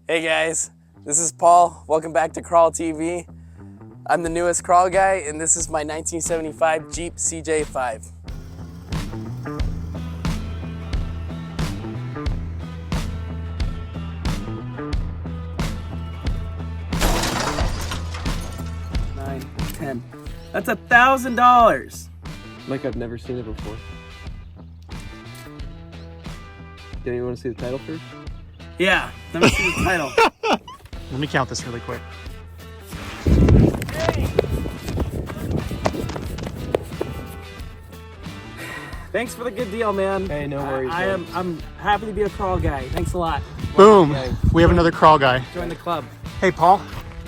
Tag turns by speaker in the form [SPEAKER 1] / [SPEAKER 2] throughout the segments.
[SPEAKER 1] Hey guys, this is Paul. Welcome back to Crawl TV. I'm the newest crawl guy, and this is my 1975 Jeep CJ5. $9, $10. That's $1,000.
[SPEAKER 2] Like I've never seen it before. Do you want to see the title first?
[SPEAKER 1] Yeah, let me see the title.
[SPEAKER 3] Let me count this really quick.
[SPEAKER 1] Thanks for the good deal, man.
[SPEAKER 2] Hey, no worries.
[SPEAKER 1] I'm happy to be a crawl guy. Thanks a lot.
[SPEAKER 3] Boom! We have another crawl guy.
[SPEAKER 1] Join the club.
[SPEAKER 3] Hey, Paul.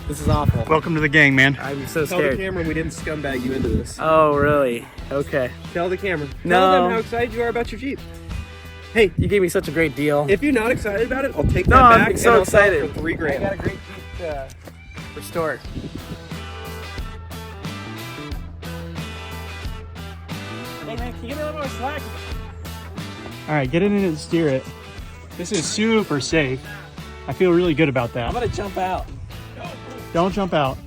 [SPEAKER 1] This is awful.
[SPEAKER 3] Welcome to the gang, man.
[SPEAKER 1] I'm so
[SPEAKER 2] Tell the
[SPEAKER 1] scared.
[SPEAKER 2] camera we didn't scumbag you into this.
[SPEAKER 1] Oh, really? Okay.
[SPEAKER 2] Tell the camera.
[SPEAKER 1] No.
[SPEAKER 2] Tell them how excited you are about your Jeep.
[SPEAKER 1] Hey, you gave me such a great deal.
[SPEAKER 2] If you're not excited about it, I'll take
[SPEAKER 1] No,
[SPEAKER 2] that
[SPEAKER 1] I'm
[SPEAKER 2] back
[SPEAKER 1] so
[SPEAKER 2] and I'll sell it
[SPEAKER 1] excited.
[SPEAKER 2] for $3,000.
[SPEAKER 1] I got a great Jeep to restore. Hey man, can you give me a little more slack?
[SPEAKER 3] All right, get in and steer it. This is super safe. I feel really good about
[SPEAKER 1] I'm
[SPEAKER 3] that.
[SPEAKER 1] gonna jump out.
[SPEAKER 3] Don't jump out.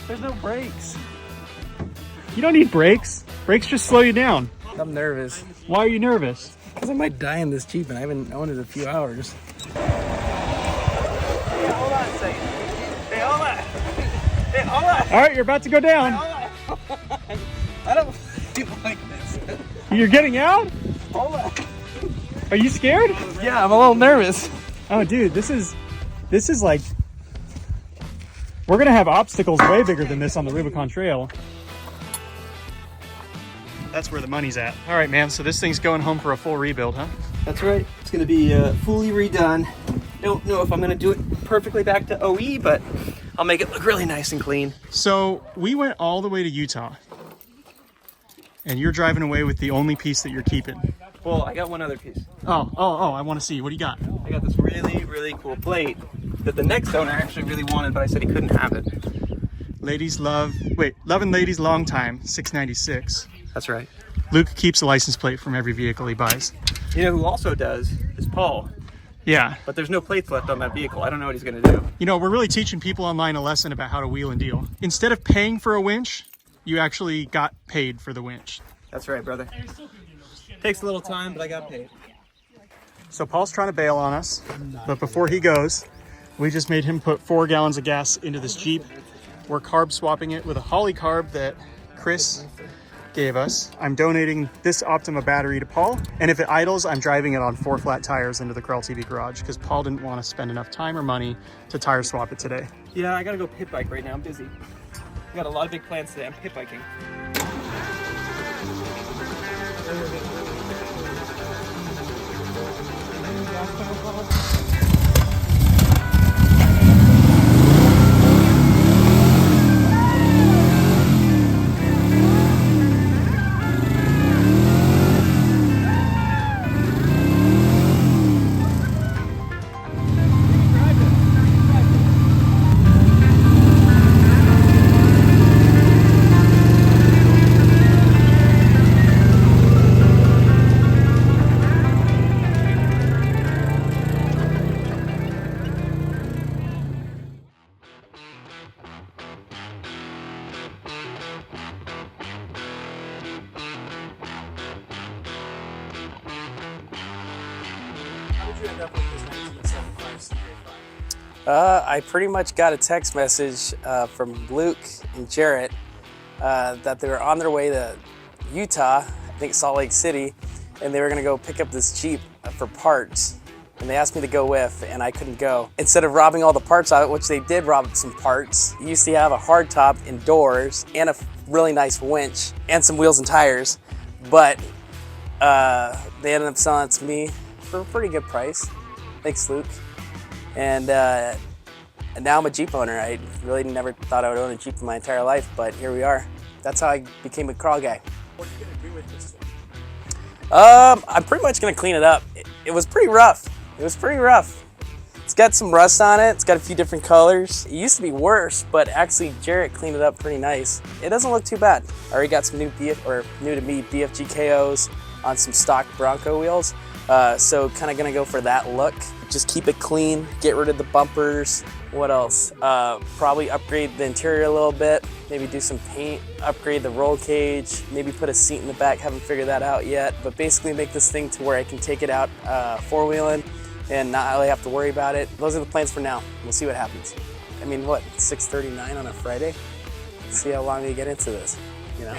[SPEAKER 1] There's no brakes.
[SPEAKER 3] You don't need brakes. Brakes just slow you down.
[SPEAKER 1] I'm nervous.
[SPEAKER 3] Why are you nervous?
[SPEAKER 1] Because I might die in this Jeep and I haven't owned it a few hours. Hey, hold on a second. Hey, hold on. Hey, hold on.
[SPEAKER 3] All right, you're about to go down.
[SPEAKER 1] Hold on. I don't feel like this.
[SPEAKER 3] You're getting out?
[SPEAKER 1] Hold on.
[SPEAKER 3] Are you scared?
[SPEAKER 1] Yeah, I'm a little nervous.
[SPEAKER 3] Oh, dude, this is like, we're gonna have obstacles way bigger than this on the Rubicon Trail. That's where the money's at. All right, man, so this thing's going home for a full rebuild, huh?
[SPEAKER 2] That's right. It's going to be fully redone. Don't know if I'm going to do it perfectly back to OE, but I'll make it look really nice and clean.
[SPEAKER 3] So we went all the way to Utah, and you're driving away with the only piece that you're keeping.
[SPEAKER 2] Well, I got one other piece.
[SPEAKER 3] Oh, I want to see. What do you got?
[SPEAKER 2] I got this really, really cool plate that the next owner actually really wanted, but I said he couldn't have it.
[SPEAKER 3] Ladies love, loving ladies long time, 696.
[SPEAKER 2] That's right.
[SPEAKER 3] Luke keeps a license plate from every vehicle he buys.
[SPEAKER 2] You know who also does is Paul,
[SPEAKER 3] Yeah.
[SPEAKER 2] but there's no plates left on that vehicle. I don't know what he's going to do.
[SPEAKER 3] You know, we're really teaching people online a lesson about how to wheel and deal. Instead of paying for a winch, you actually got paid for the winch.
[SPEAKER 2] That's right, brother. Takes a little time, but I got paid.
[SPEAKER 3] So Paul's trying to bail on us, but before he goes, we just made him put 4 gallons of gas into this Jeep. We're carb swapping it with a Holly carb that Chris gave us. I'm donating this Optima battery to Paul, and if it idles, I'm driving it on 4 flat tires into the Crawl TV garage because Paul didn't want to spend enough time or money to tire swap it today.
[SPEAKER 2] Yeah, I got to go pit bike right now. I'm busy. I got a lot of big plans today. I'm pit biking.
[SPEAKER 1] I pretty much got a text message from Luke and Jarrett that they were on their way to Utah, I think Salt Lake City, and they were gonna go pick up this Jeep for parts. And they asked me to go with, and I couldn't go. Instead of robbing all the parts out, which they did rob some parts, you used to have a hardtop and doors and a really nice winch and some wheels and tires, but they ended up selling it to me for a pretty good price. Thanks, Luke. And now I'm a Jeep owner. I really never thought I would own a Jeep in my entire life, but here we are. That's how I became a crawl guy.
[SPEAKER 3] What are you gonna do with this thing?
[SPEAKER 1] I'm pretty much gonna clean it up. It was pretty rough. It's got some rust on it. It's got a few different colors. It used to be worse, but actually Jarrett cleaned it up pretty nice. It doesn't look too bad. I already got some new to me BFG KOs on some stock Bronco wheels. So kind of gonna go for that look. just keep it clean, get rid of the bumpers. What else? Probably upgrade the interior a little bit, maybe do some paint, upgrade the roll cage, maybe put a seat in the back, haven't figured that out yet, but basically make this thing to where I can take it out four-wheeling and not really have to worry about it. Those are the plans for now. We'll see what happens. I mean, what, 6:39 on a Friday? Let's see how long we get into this, you know?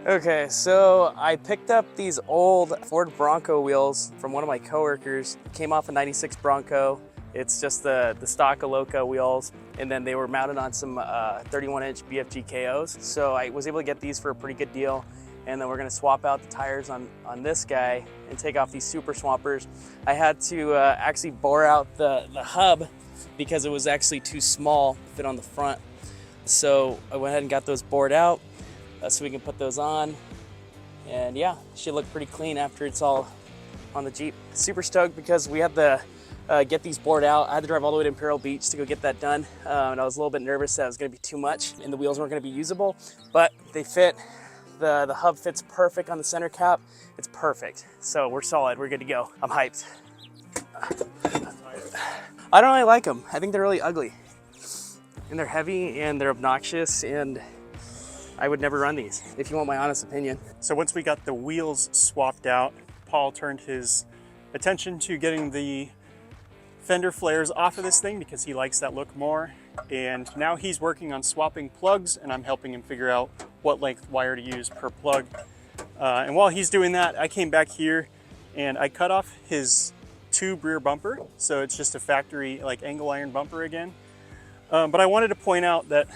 [SPEAKER 1] Okay, so I picked up these old Ford Bronco wheels from one of my coworkers. Came off a '96 Bronco. It's just the stock Aloka wheels, and then they were mounted on some 31-inch BFG KOs. So I was able to get these for a pretty good deal, and then we're gonna swap out the tires on this guy and take off these Super Swampers. I had to actually bore out the hub because it was actually too small to fit on the front. So I went ahead and got those bored out. So we can put those on, and yeah, should look pretty clean after it's all on the Jeep. Super stoked because we had to get these bored out. I had to drive all the way to Imperial Beach to go get that done, and I was a little bit nervous that it was going to be too much and the wheels weren't going to be usable, but they fit. The hub fits perfect on the center cap. It's perfect. So we're solid. We're good to go. I'm hyped. I don't really like them. I think they're really ugly, and they're heavy and they're obnoxious, and I would never run these, if you want my honest opinion.
[SPEAKER 3] So once we got the wheels swapped out, Paul turned his attention to getting the fender flares off of this thing because he likes that look more. And now he's working on swapping plugs, and I'm helping him figure out what length wire to use per plug. And while he's doing that, I came back here and I cut off his tube rear bumper. So it's just a factory like angle iron bumper again. But I wanted to point out that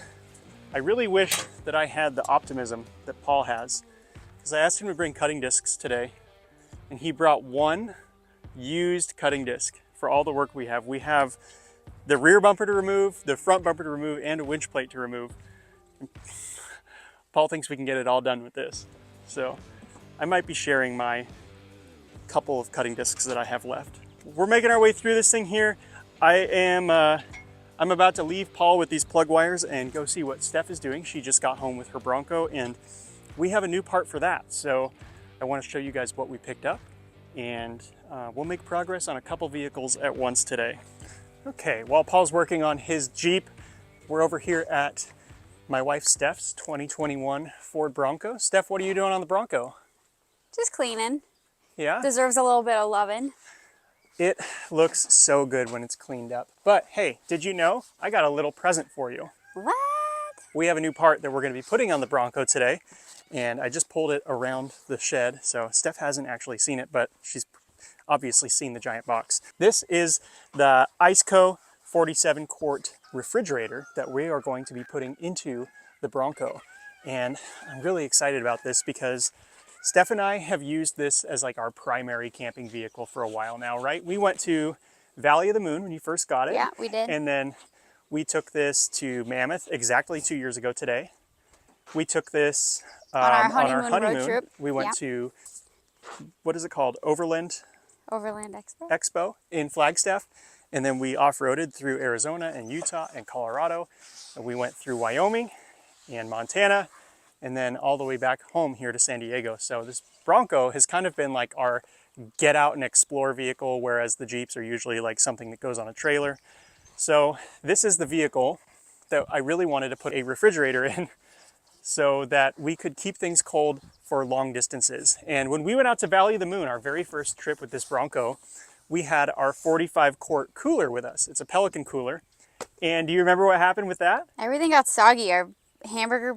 [SPEAKER 3] I really wish that I had the optimism that Paul has, because I asked him to bring cutting discs today, and he brought one used cutting disc for all the work we have. We have the rear bumper to remove, the front bumper to remove, and a winch plate to remove. Paul thinks we can get it all done with this. So I might be sharing my couple of cutting discs that I have left. We're making our way through this thing here. I'm about to leave Paul with these plug wires and go see what Steph is doing. She just got home with her Bronco, and we have a new part for that. So I want to show you guys what we picked up, and we'll make progress on a couple vehicles at once today. Okay, while Paul's working on his Jeep, we're over here at my wife Steph's 2021 Ford Bronco. Steph, what are you doing on the Bronco?
[SPEAKER 4] Just cleaning.
[SPEAKER 3] Yeah?
[SPEAKER 4] Deserves a little bit of loving.
[SPEAKER 3] It looks so good when it's cleaned up. But hey, did you know I got a little present for you?
[SPEAKER 4] What?
[SPEAKER 3] We have a new part that we're going to be putting on the Bronco today, and I just pulled it around the shed, so Steph hasn't actually seen it, but she's obviously seen the giant box. This is the Iceco 47 quart refrigerator that we are going to be putting into the Bronco. And I'm really excited about this because Steph and I have used this as like our primary camping vehicle for a while now, right? We went to Valley of the Moon when you first got it.
[SPEAKER 4] Yeah, we did.
[SPEAKER 3] And then we took this to Mammoth exactly 2 years ago today. We took this
[SPEAKER 4] on our honeymoon road trip.
[SPEAKER 3] We went to, what is it called? Overland Expo in Flagstaff. And then we off-roaded through Arizona and Utah and Colorado. And we went through Wyoming and Montana, and then all the way back home here to San Diego. So this Bronco has kind of been like our get out and explore vehicle, whereas the Jeeps are usually like something that goes on a trailer. So this is the vehicle that I really wanted to put a refrigerator in so that we could keep things cold for long distances. And when we went out to Valley of the Moon, our very first trip with this Bronco, we had our 45 quart cooler with us. It's a Pelican cooler. And do you remember what happened with that?
[SPEAKER 4] Everything got soggy. Our hamburger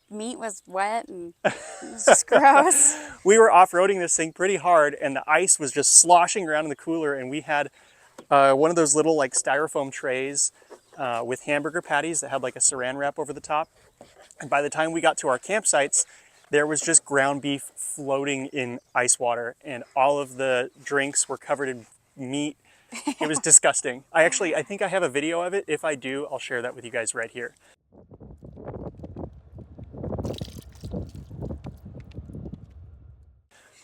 [SPEAKER 4] meat was wet and it was just gross.
[SPEAKER 3] We were off-roading this thing pretty hard, and the ice was just sloshing around in the cooler, and we had one of those little like styrofoam trays with hamburger patties that had like a saran wrap over the top. And by the time we got to our campsites, there was just ground beef floating in ice water, and all of the drinks were covered in meat. It was disgusting. I think I have a video of it. If I do, I'll share that with you guys right here.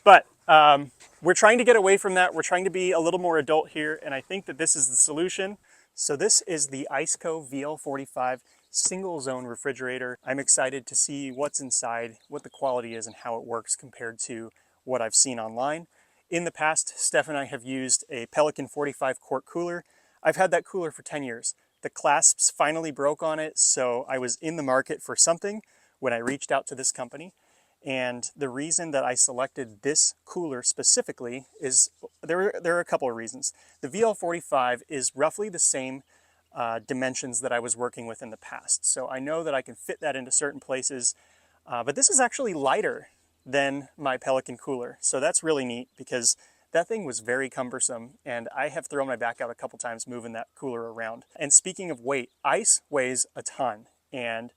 [SPEAKER 3] But we're trying to get away from that. We're trying to be a little more adult here, and I think that this is the solution. So this is the Iceco VL45 single zone refrigerator. I'm excited to see what's inside, what the quality is, and how it works compared to what I've seen online. In the past, Steph and I have used a Pelican 45 quart cooler. I've had that cooler for 10 years. The clasps finally broke on it, so I was in the market for something when I reached out to this company. And the reason that I selected this cooler specifically is there are a couple of reasons. The VL45 is roughly the same dimensions that I was working with in the past. So I know that I can fit that into certain places, but this is actually lighter than my Pelican cooler. So that's really neat because that thing was very cumbersome and I have thrown my back out a couple times moving that cooler around. And speaking of weight, ice weighs a ton. And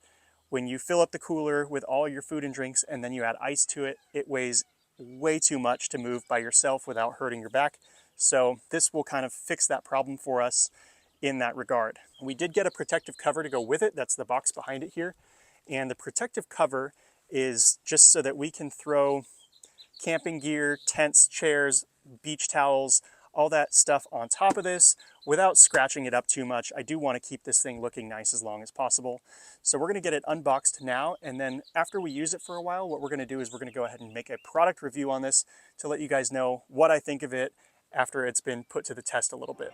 [SPEAKER 3] when you fill up the cooler with all your food and drinks and then you add ice to it, it weighs way too much to move by yourself without hurting your back. So this will kind of fix that problem for us in that regard. We did get a protective cover to go with it. That's the box behind it here. And the protective cover is just so that we can throw camping gear, tents, chairs, beach towels, all that stuff on top of this without scratching it up too much. I do want to keep this thing looking nice as long as possible. So we're going to get it unboxed now, and then after we use it for a while, what we're going to do is we're going to go ahead and make a product review on this to let you guys know what I think of it after it's been put to the test a little bit.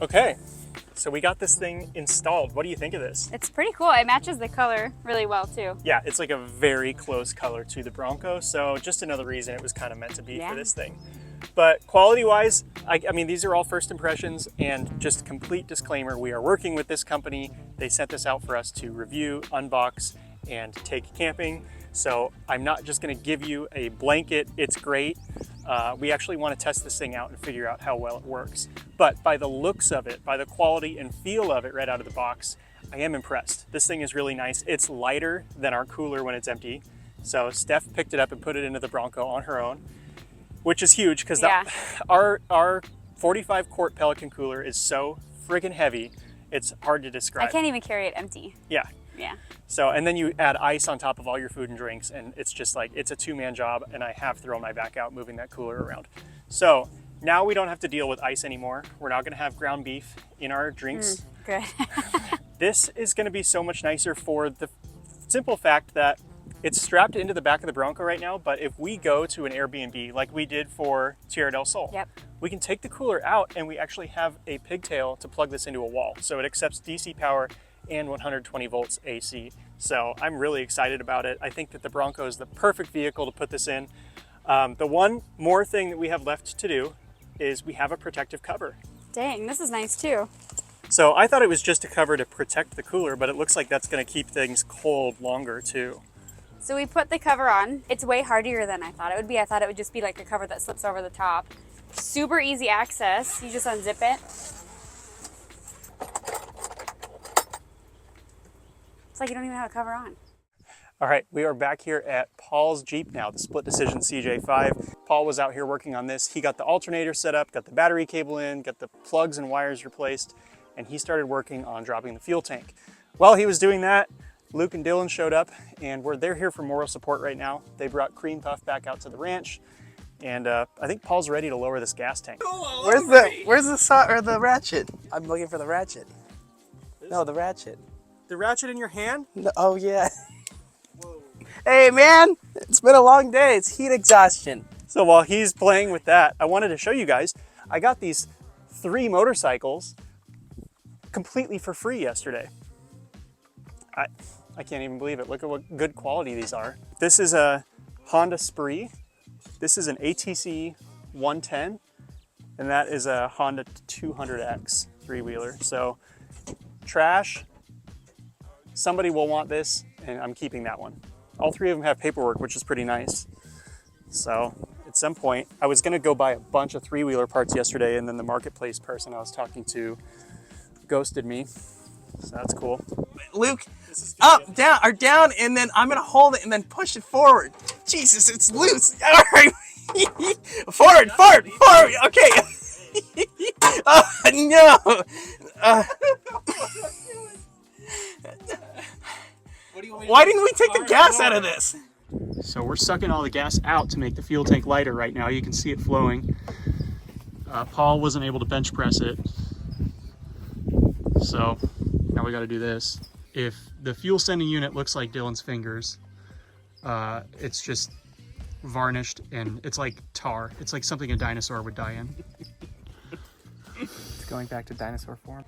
[SPEAKER 3] Okay, so we got this thing installed. What do you think of this?
[SPEAKER 4] It's pretty cool. It matches the color really well too.
[SPEAKER 3] Yeah, it's like a very close color to the Bronco, so just another reason it was kind of meant to be for this thing. But quality-wise, I mean, these are all first impressions, and just complete disclaimer, we are working with this company. They sent this out for us to review, unbox, and take camping. So I'm not just gonna give you a blanket, it's great. We actually want to test this thing out and figure out how well it works. But by the looks of it, by the quality and feel of it right out of the box, I am impressed. This thing is really nice. It's lighter than our cooler when it's empty. So Steph picked it up and put it into the Bronco on her own, which is huge because our 45 quart Pelican cooler is so friggin' heavy, it's hard to describe.
[SPEAKER 4] I can't even carry it empty.
[SPEAKER 3] Yeah.
[SPEAKER 4] Yeah.
[SPEAKER 3] So, and then you add ice on top of all your food and drinks, and it's just like, it's a two-man job, and I have thrown my back out moving that cooler around. So now we don't have to deal with ice anymore. We're now gonna have ground beef in our drinks.
[SPEAKER 4] Good.
[SPEAKER 3] This is gonna be so much nicer for the simple fact that it's strapped into the back of the Bronco right now, but if we go to an Airbnb like we did for Tierra del Sol, we can take the cooler out and we actually have a pigtail to plug this into a wall. So it accepts DC power and 120 volts AC. So I'm really excited about it. I think that the Bronco is the perfect vehicle to put this in. The one more thing that we have left to do is we have a protective cover.
[SPEAKER 4] Dang, this is nice too.
[SPEAKER 3] So I thought it was just a cover to protect the cooler, but it looks like that's gonna keep things cold longer too.
[SPEAKER 4] So we put the cover on. It's way hardier than I thought it would be. I thought it would just be like a cover that slips over the top. Super easy access. You just unzip it. It's like you don't even have a cover on.
[SPEAKER 3] All right, we are back here at Paul's Jeep now, the Split Decision CJ5. Paul was out here working on this. He got the alternator set up, got the battery cable in, got the plugs and wires replaced, and he started working on dropping the fuel tank. While he was doing that, Luke and Dylan showed up, and they're here for moral support right now. They brought Cream Puff back out to the ranch, and I think Paul's ready to lower this gas tank.
[SPEAKER 1] Where's the ratchet? I'm looking for the ratchet. No, the ratchet.
[SPEAKER 3] The ratchet in your hand?
[SPEAKER 1] No, oh yeah. Whoa. Hey man, it's been a long day. It's heat exhaustion.
[SPEAKER 3] So while he's playing with that, I wanted to show you guys, I got these 3 motorcycles completely for free yesterday. I can't even believe it. Look at what good quality these are. This is a Honda Spree. This is an ATC 110, and that is a Honda 200X 3-wheeler. So trash, somebody will want this, and I'm keeping that one. All 3 of them have paperwork, which is pretty nice. So at some point, I was gonna go buy a bunch of 3-wheeler parts yesterday, and then the marketplace person I was talking to ghosted me. So that's cool.
[SPEAKER 2] Luke, up, down, or down, and then I'm gonna hold it and then push it forward. Jesus, it's loose. All right, forward. Okay. No. Why didn't we take the gas out of this?
[SPEAKER 3] So we're sucking all the gas out to make the fuel tank lighter right now. You can see it flowing. Paul wasn't able to bench press it. So now we got to do this. If the fuel sending unit looks like Dylan's fingers, it's just varnished and it's like tar. It's like something a dinosaur would die in.
[SPEAKER 2] It's going back to dinosaur form.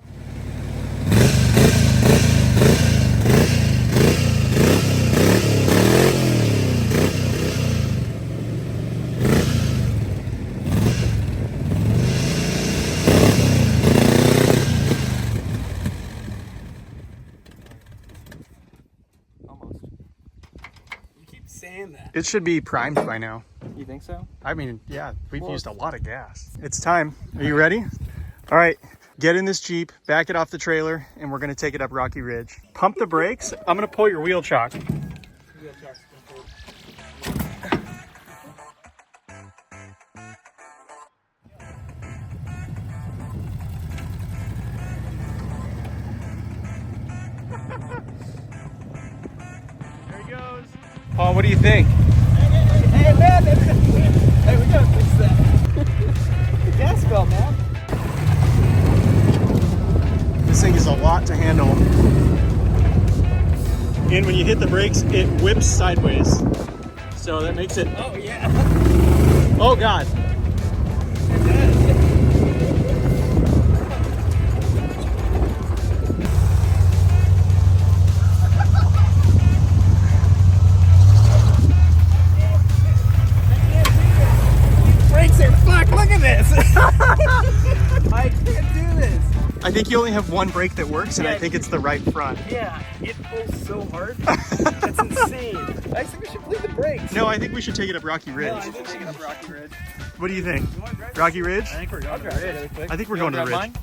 [SPEAKER 1] Saying that.
[SPEAKER 3] It should be primed by now.
[SPEAKER 2] You think so?
[SPEAKER 3] I mean, yeah, we've used a lot of gas. It's time. Are you ready? All right, get in this Jeep, back it off the trailer, and we're gonna take it up Rocky Ridge. Pump the brakes. I'm gonna pull your wheel chock. There he goes. Paul, what do you think?
[SPEAKER 2] Hey man, hey, we gotta fix that. The gas belt, man.
[SPEAKER 3] This thing is a lot to handle. And when you hit the brakes, it whips sideways. So that makes it...
[SPEAKER 2] Oh yeah.
[SPEAKER 3] Oh God.
[SPEAKER 2] Brakes are fucked. Look at this. I can't do this.
[SPEAKER 3] I think you only have one brake that works, and I think it's the right front.
[SPEAKER 2] Yeah, it pulls so hard. That's insane. I think we should bleed the brakes.
[SPEAKER 3] No, I think we should take it up Rocky Ridge.
[SPEAKER 2] I think we should take it up Rocky Ridge.
[SPEAKER 3] What do you think? Rocky Ridge?
[SPEAKER 2] I think we're going to the ridge really quick.
[SPEAKER 3] I think we're going to the ridge.
[SPEAKER 2] Mine?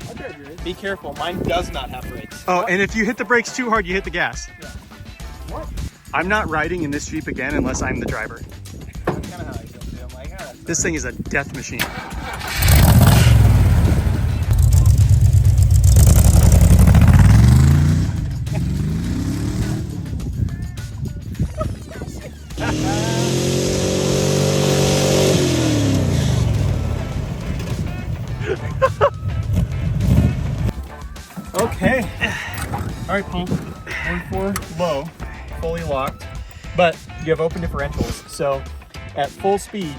[SPEAKER 2] I'll drive your ridge. Be careful. Mine does not have brakes.
[SPEAKER 3] Oh, and if you hit the brakes too hard, you hit the gas.
[SPEAKER 2] Yeah. What?
[SPEAKER 3] I'm not riding in this Jeep again unless I'm the driver.
[SPEAKER 2] That's kind of how I feel too. I'm like, ah,
[SPEAKER 3] This thing is a death machine. Okay. All right, Paul. 1.4 low, fully locked, but you have open differentials. So at full speed,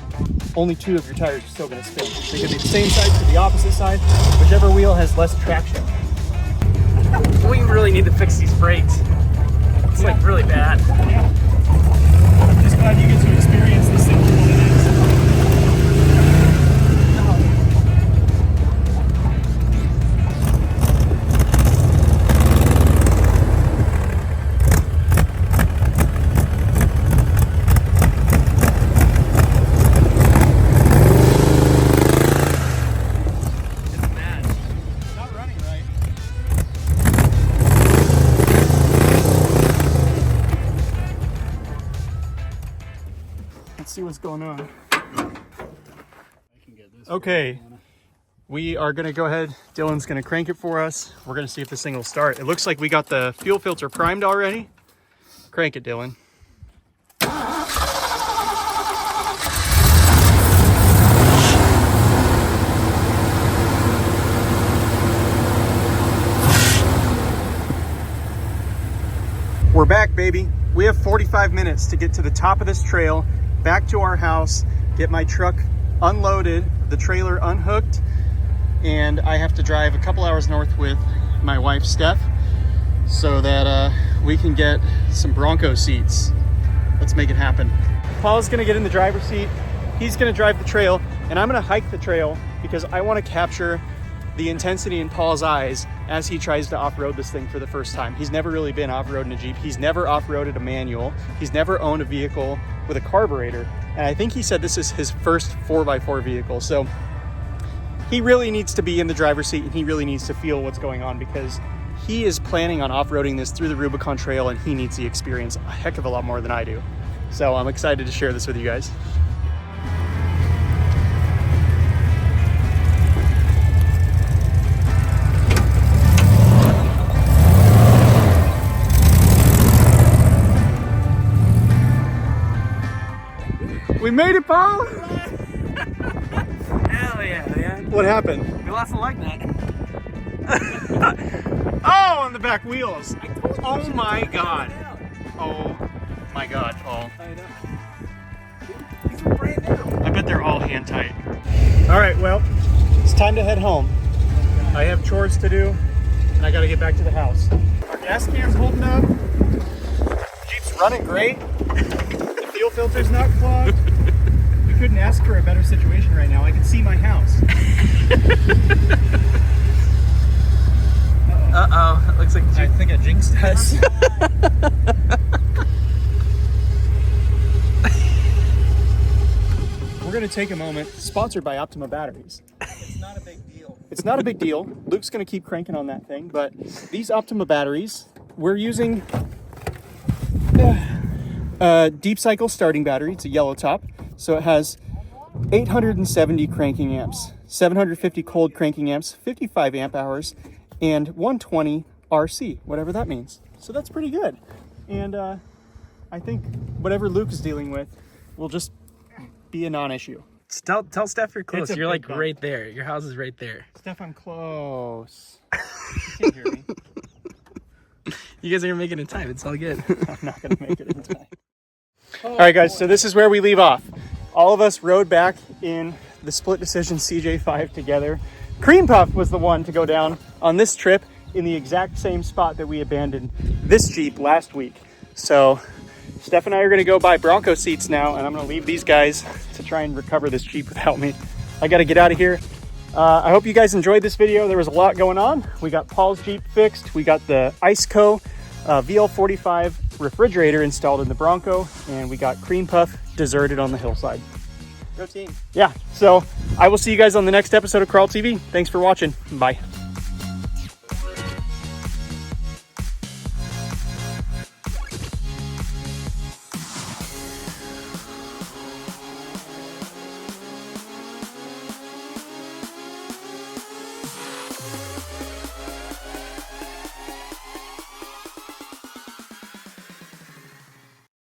[SPEAKER 3] only 2 of your tires are still going to spin. So you can be the same side to the opposite side, whichever wheel has less traction.
[SPEAKER 1] We really need to fix these brakes. It's like really bad.
[SPEAKER 3] I'm just glad you get to experience this thing for what it is. See what's going on. Okay, we are gonna go ahead. Dylan's gonna crank it for us. We're gonna see if this thing will start. It looks like we got the fuel filter primed already. Crank it, Dylan. We're back, baby. We have 45 minutes to get to the top of this trail, back to our house, get my truck unloaded, the trailer unhooked, and I have to drive a couple hours north with my wife, Steph, so that we can get some Bronco seats. Let's make it happen. Paul's gonna get in the driver's seat, he's gonna drive the trail, and I'm gonna hike the trail because I wanna capture the intensity in Paul's eyes as he tries to off-road this thing for the first time. He's never really been off-roading a Jeep. He's never off-roaded a manual. He's never owned a vehicle with a carburetor. And I think he said this is his first 4x4 vehicle. So he really needs to be in the driver's seat and he really needs to feel what's going on because he is planning on off-roading this through the Rubicon Trail, and he needs the experience a heck of a lot more than I do. So I'm excited to share this with you guys. We made it, Paul!
[SPEAKER 2] Hell yeah, man.
[SPEAKER 3] What happened?
[SPEAKER 2] We lost a lug nut.
[SPEAKER 3] Oh, on the back wheels. Oh my god. Oh my god, Paul.
[SPEAKER 2] These were brand new.
[SPEAKER 3] I bet they're all hand tight. All right, well, it's time to head home. I have chores to do, and I gotta get back to the house. Our gas can's holding up. Jeep's running great. The fuel filter's not clogged. We couldn't ask for a better situation right now. I can see my house.
[SPEAKER 2] Uh-oh, it looks like
[SPEAKER 3] I think I jinxed us. We're gonna take a moment, sponsored by Optima Batteries.
[SPEAKER 2] It's not a big deal.
[SPEAKER 3] It's not a big deal. Luke's gonna keep cranking on that thing, but these Optima batteries, we're using a deep cycle starting battery. It's a yellow top, so it has 870 cranking amps, 750 cold cranking amps, 55 amp hours, and 120 RC, whatever that means. So that's pretty good. And I think whatever Luke is dealing with will just be a non-issue.
[SPEAKER 2] Tell Steph you're close.
[SPEAKER 3] It's a
[SPEAKER 2] You're like
[SPEAKER 3] big bump.
[SPEAKER 2] right there. Your house is right there.
[SPEAKER 3] Steph, I'm close. You can't hear me.
[SPEAKER 2] You guys are making it time. It's all good.
[SPEAKER 3] I'm not gonna make it in time. All right, guys, so this is where we leave off. All of us rode back in the split decision CJ5 together. Cream Puff was the one to go down on this trip in the exact same spot that we abandoned this Jeep last week. So Steph and I are gonna go buy Bronco seats now, and I'm gonna leave these guys to try and recover this Jeep without me. I gotta get out of here. I hope you guys enjoyed this video. There was a lot going on. We got Paul's Jeep fixed. We got the Iceco VL45 refrigerator installed in the Bronco, and we got Cream Puff deserted on the hillside.
[SPEAKER 2] Go team.
[SPEAKER 3] Yeah, so I will see you guys on the next episode of Crawl TV. Thanks for watching. Bye.